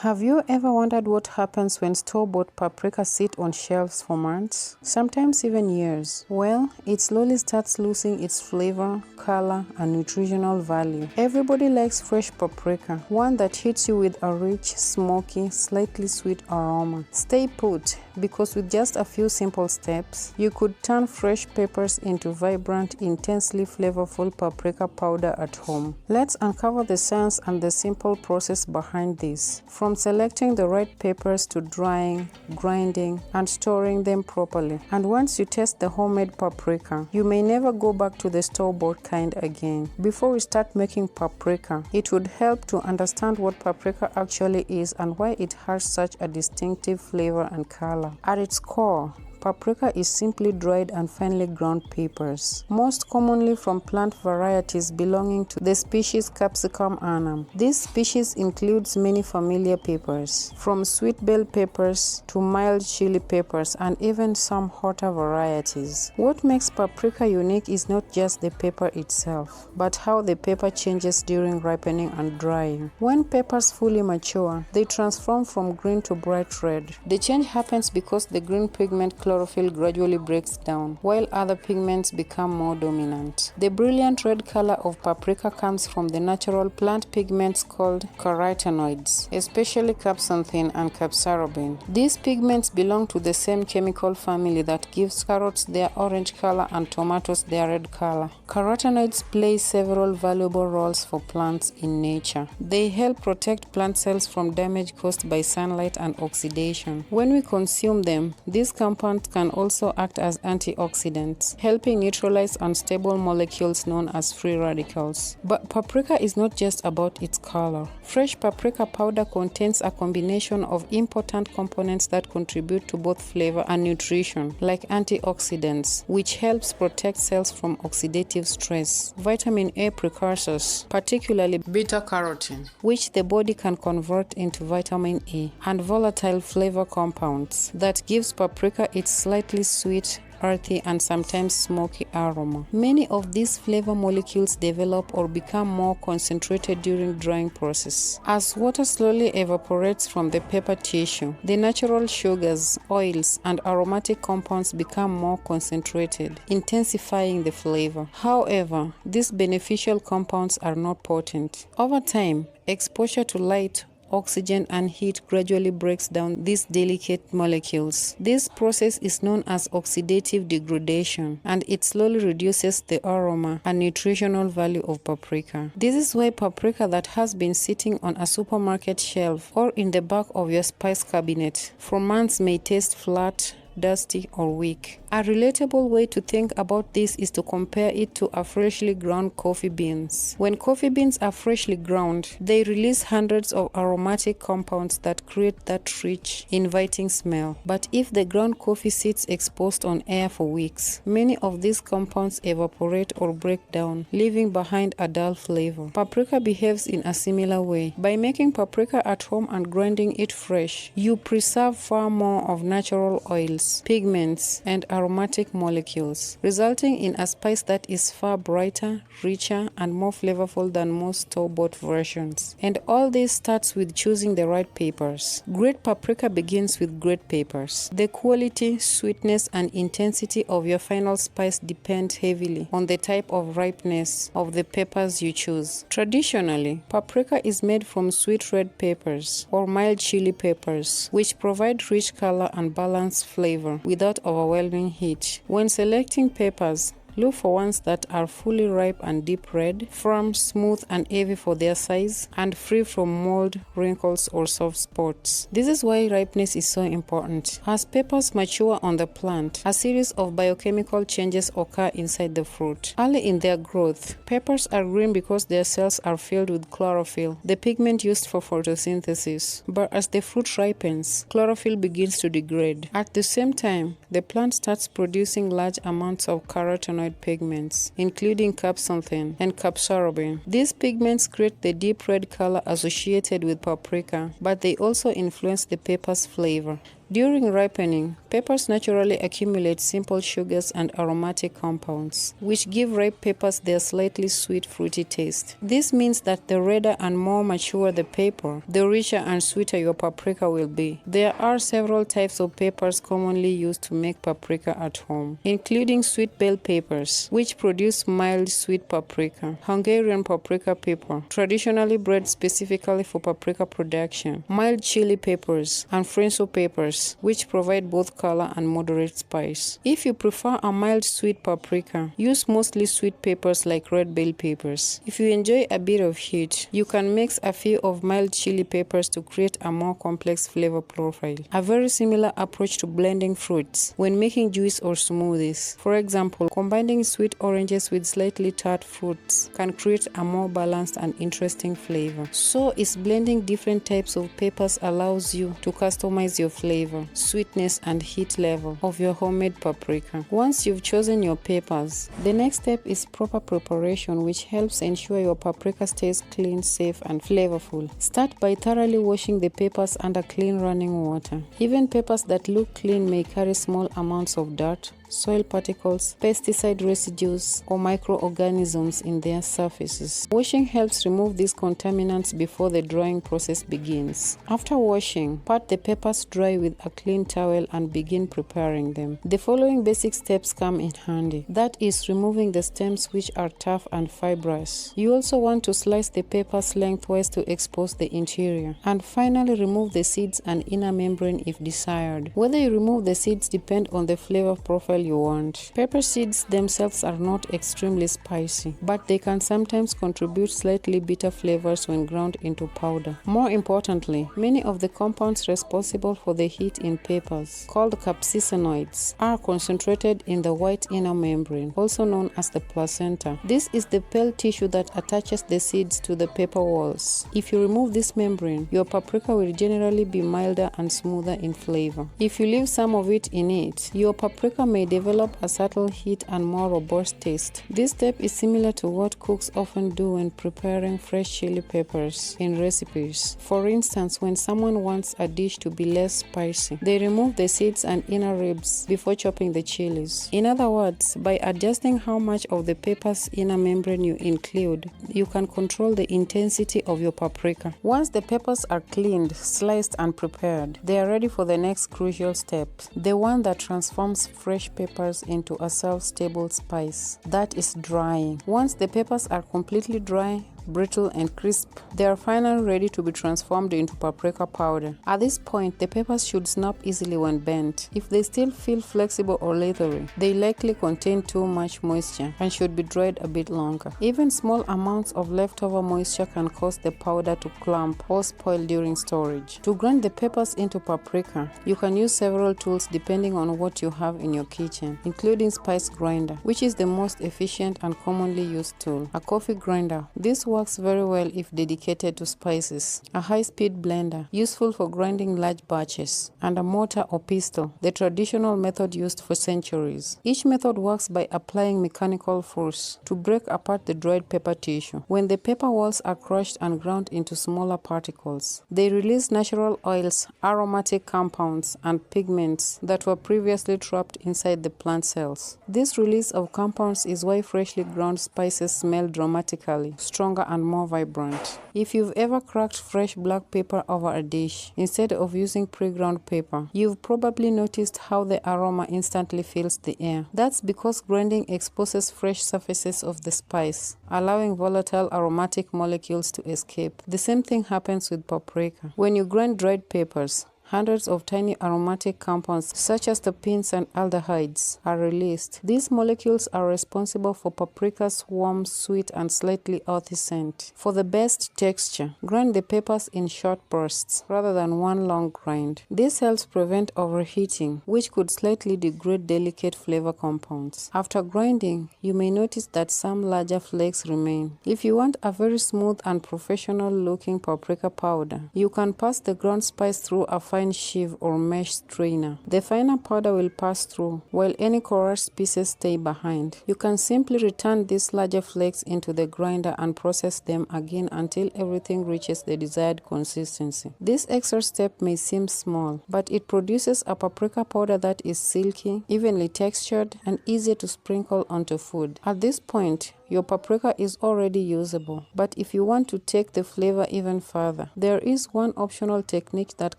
Have you ever wondered what happens when store-bought paprika sit on shelves for months, sometimes even years? Well, it slowly starts losing its flavor, color, and nutritional value. Everybody likes fresh paprika, one that hits you with a rich, smoky, slightly sweet aroma. Stay put, because with just a few simple steps, you could turn fresh peppers into vibrant, intensely flavorful paprika powder at home. Let's uncover the science and the simple process behind this. From selecting the right peppers to drying, grinding, and storing them properly. And once you taste the homemade paprika, you may never go back to the store-bought kind again. Before we start making paprika, it would help to understand what paprika actually is and why it has such a distinctive flavor and color. At its core, paprika is simply dried and finely ground peppers, most commonly from plant varieties belonging to the species Capsicum annuum. This species includes many familiar peppers, from sweet bell peppers to mild chili peppers and even some hotter varieties. What makes paprika unique is not just the pepper itself, but how the pepper changes during ripening and drying. When peppers fully mature, they transform from green to bright red. The change happens because the green pigment chlorophyll gradually breaks down, while other pigments become more dominant. The brilliant red color of paprika comes from the natural plant pigments called carotenoids, especially capsicum and capsicum. These pigments belong to the same chemical family that gives carrots their orange color and tomatoes their red color. Carotenoids play several valuable roles for plants in nature. They help protect plant cells from damage caused by sunlight and oxidation. When we consume them, these compounds can also act as antioxidants, helping neutralize unstable molecules known as free radicals. But paprika is not just about its color. Fresh paprika powder contains a combination of important components that contribute to both flavor and nutrition, like antioxidants, which helps protect cells from oxidative stress, vitamin A precursors, particularly beta-carotene, which the body can convert into vitamin E, and volatile flavor compounds that gives paprika its slightly sweet, earthy, and sometimes smoky aroma. Many of these flavor molecules develop or become more concentrated during drying process. As water slowly evaporates from the pepper tissue, the natural sugars, oils, and aromatic compounds become more concentrated, intensifying the flavor. However, these beneficial compounds are not potent. Over time, exposure to light, oxygen, and heat gradually breaks down these delicate molecules. This process is known as oxidative degradation, and it slowly reduces the aroma and nutritional value of paprika. This is why paprika that has been sitting on a supermarket shelf or in the back of your spice cabinet for months may taste flat, dusty, or weak. A relatable way to think about this is to compare it to a freshly ground coffee beans. When coffee beans are freshly ground, they release hundreds of aromatic compounds that create that rich, inviting smell. But if the ground coffee sits exposed on air for weeks, many of these compounds evaporate or break down, leaving behind a dull flavor. Paprika behaves in a similar way. By making paprika at home and grinding it fresh, you preserve far more of natural oils, pigments, and aromatic molecules, resulting in a spice that is far brighter, richer, and more flavorful than most store-bought versions. And all this starts with choosing the right peppers. Great paprika begins with great peppers. The quality, sweetness, and intensity of your final spice depend heavily on the type of ripeness of the peppers you choose. Traditionally, paprika is made from sweet red peppers or mild chili peppers, which provide rich color and balanced flavor without overwhelming heat. When selecting peppers, look for ones that are fully ripe and deep red, firm, smooth, and heavy for their size, and free from mold, wrinkles, or soft spots. This is why ripeness is so important. As peppers mature on the plant, a series of biochemical changes occur inside the fruit. Early in their growth, peppers are green because their cells are filled with chlorophyll, the pigment used for photosynthesis. But as the fruit ripens, chlorophyll begins to degrade. At the same time, the plant starts producing large amounts of carotenoids pigments, including capsicum and capsicum. These pigments create the deep red color associated with paprika, but they also influence the pepper's flavor. During ripening, Peppers naturally accumulate simple sugars and aromatic compounds, which give ripe peppers their slightly sweet, fruity taste. This means that the redder and more mature the pepper, the richer and sweeter your paprika will be. There are several types of peppers commonly used to make paprika at home, including sweet bell peppers, which produce mild sweet paprika, Hungarian paprika pepper, traditionally bred specifically for paprika production, mild chili peppers, and French peppers, which provide both color and moderate spice. If you prefer a mild sweet paprika, use mostly sweet peppers like red bell peppers. If you enjoy a bit of heat, you can mix a few of mild chili peppers to create a more complex flavor profile. A very similar approach to blending fruits when making juice or smoothies. For example, combining sweet oranges with slightly tart fruits can create a more balanced and interesting flavor. So is blending different types of peppers allows you to customize your flavor, sweetness, and heat level of your homemade paprika. Once you've chosen your peppers, the next step is proper preparation, which helps ensure your paprika stays clean, safe, and flavorful. Start by thoroughly washing the peppers under clean running water. Even peppers that look clean may carry small amounts of dirt, soil particles, pesticide residues, or microorganisms in their surfaces. Washing helps remove these contaminants before the drying process begins. After washing, pat the peppers dry with a clean towel and begin preparing them. The following basic steps come in handy. That is, removing the stems, which are tough and fibrous. You also want to slice the peppers lengthwise to expose the interior. And finally, remove the seeds and inner membrane if desired. Whether you remove the seeds depends on the flavor profile you want. Pepper seeds themselves are not extremely spicy, but they can sometimes contribute slightly bitter flavors when ground into powder. More importantly, many of the compounds responsible for the heat in peppers, called capsicinoids, are concentrated in the white inner membrane, also known as the placenta. This is the pale tissue that attaches the seeds to the pepper walls. If you remove this membrane, your paprika will generally be milder and smoother in flavor. If you leave some of it in it, your paprika may develop a subtle heat and more robust taste. This step is similar to what cooks often do when preparing fresh chili peppers in recipes. For instance, when someone wants a dish to be less spicy, they remove the seeds and inner ribs before chopping the chilies. In other words, by adjusting how much of the pepper's inner membrane you include, you can control the intensity of your paprika. Once the peppers are cleaned, sliced, and prepared, they are ready for the next crucial step, the one that transforms fresh peppers into a shelf-stable spice. That is drying. Once the peppers are completely dry, brittle, and crisp, they are finally ready to be transformed into paprika powder. At this point, the peppers should snap easily when bent. If they still feel flexible or leathery, they likely contain too much moisture and should be dried a bit longer. Even small amounts of leftover moisture can cause the powder to clump or spoil during storage. To grind the peppers into paprika, you can use several tools depending on what you have in your kitchen, including spice grinder, which is the most efficient and commonly used tool, a coffee grinder. This works very well if dedicated to spices, a high-speed blender, useful for grinding large batches, and a mortar or pestle, the traditional method used for centuries. Each method works by applying mechanical force to break apart the dried pepper tissue. When the pepper walls are crushed and ground into smaller particles, they release natural oils, aromatic compounds, and pigments that were previously trapped inside the plant cells. This release of compounds is why freshly ground spices smell dramatically stronger and more vibrant. If you've ever cracked fresh black pepper over a dish instead of using pre-ground pepper, you've probably noticed how the aroma instantly fills the air. That's because grinding exposes fresh surfaces of the spice, allowing volatile aromatic molecules to escape. The same thing happens with paprika. When you grind dried peppers, hundreds of tiny aromatic compounds such as terpenes and aldehydes are released. These molecules are responsible for paprika's warm, sweet, and slightly earthy scent. For the best texture, grind the peppers in short bursts rather than one long grind. This helps prevent overheating, which could slightly degrade delicate flavor compounds. After grinding, you may notice that some larger flakes remain. If you want a very smooth and professional-looking paprika powder, you can pass the ground spice through a fine sieve or mesh strainer. The finer powder will pass through, while any coarse pieces stay behind. You can simply return these larger flakes into the grinder and process them again until everything reaches the desired consistency. This extra step may seem small, but it produces a paprika powder that is silky, evenly textured, and easier to sprinkle onto food. At this point, your paprika is already usable, but if you want to take the flavor even further, there is one optional technique that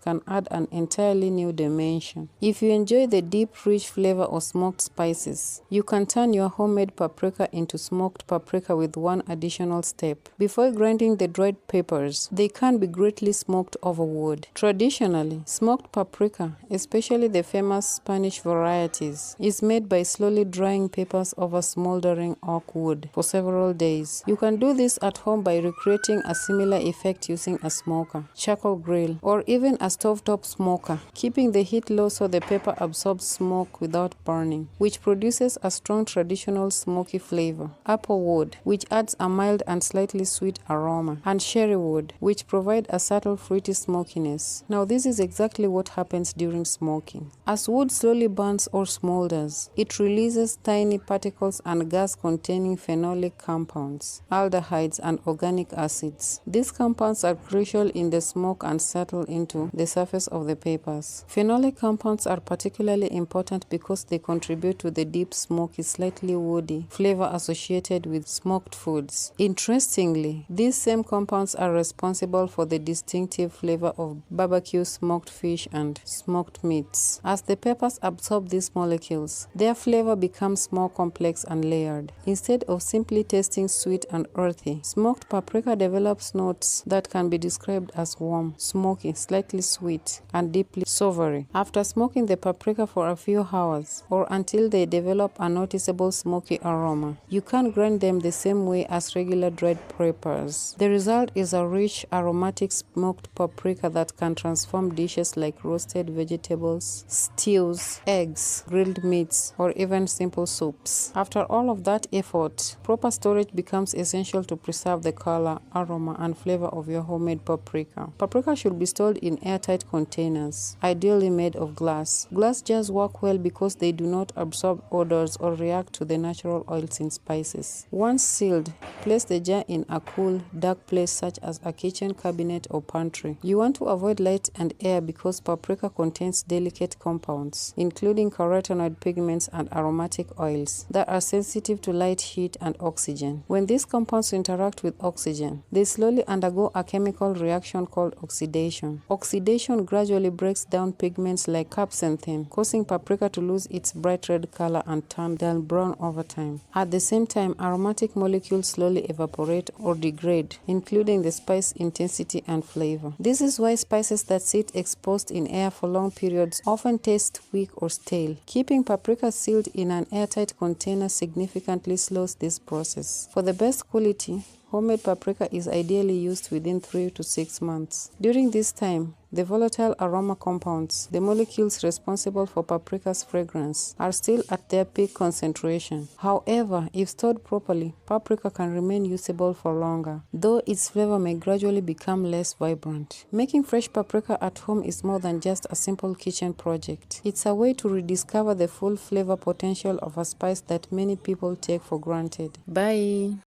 can add an entirely new dimension. If you enjoy the deep, rich flavor of smoked spices, you can turn your homemade paprika into smoked paprika with one additional step. Before grinding the dried peppers, they can be greatly smoked over wood. Traditionally, smoked paprika, especially the famous Spanish varieties, is made by slowly drying peppers over smoldering oak wood for several days. You can do this at home by recreating a similar effect using a smoker, charcoal grill, or even a stovetop smoker, keeping the heat low so the pepper absorbs smoke without burning, which produces a strong traditional smoky flavor. Apple wood, which adds a mild and slightly sweet aroma, and cherry wood, which provide a subtle fruity smokiness. Now this is exactly what happens during smoking. As wood slowly burns or smolders, it releases tiny particles and gas containing phenolic compounds, aldehydes, and organic acids. These compounds are crucial in the smoke and settle into the surface of the peppers. Phenolic compounds are particularly important because they contribute to the deep, smoky, slightly woody flavor associated with smoked foods. Interestingly, these same compounds are responsible for the distinctive flavor of barbecue, smoked fish, and smoked meats. As the peppers absorb these molecules, their flavor becomes more complex and layered. Instead of simply tasting sweet and earthy, smoked paprika develops notes that can be described as warm, smoky, slightly sweet, and deeply savory. After smoking the paprika for a few hours, or until they develop a noticeable smoky aroma, you can grind them the same way as regular dried peppers. The result is a rich, aromatic smoked paprika that can transform dishes like roasted vegetables, stews, eggs, grilled meats, or even simple soups. After all of that effort, proper storage becomes essential to preserve the color, aroma, and flavor of your homemade paprika. Paprika should be stored in airtight containers, ideally made of glass. Glass jars work well because they do not absorb odors or react to the natural oils in spices. Once sealed, place the jar in a cool, dark place such as a kitchen cabinet or pantry. You want to avoid light and air because paprika contains delicate compounds, including carotenoid pigments and aromatic oils, that are sensitive to light, heat, and oxygen. When these compounds interact with oxygen, they slowly undergo a chemical reaction called oxidation. Oxidation gradually breaks down pigments like capsicum, causing paprika to lose its bright red color and turn dull brown over time. At the same time, aromatic molecules slowly evaporate or degrade, including the spice intensity and flavor. This is why spices that sit exposed in air for long periods often taste weak or stale. Keeping paprika sealed in an airtight container significantly slows this process. For the best quality, homemade paprika is ideally used within 3 to 6 months. During this time, the volatile aroma compounds, the molecules responsible for paprika's fragrance, are still at their peak concentration. However, if stored properly, paprika can remain usable for longer, though its flavor may gradually become less vibrant. Making fresh paprika at home is more than just a simple kitchen project. It's a way to rediscover the full flavor potential of a spice that many people take for granted. Bye!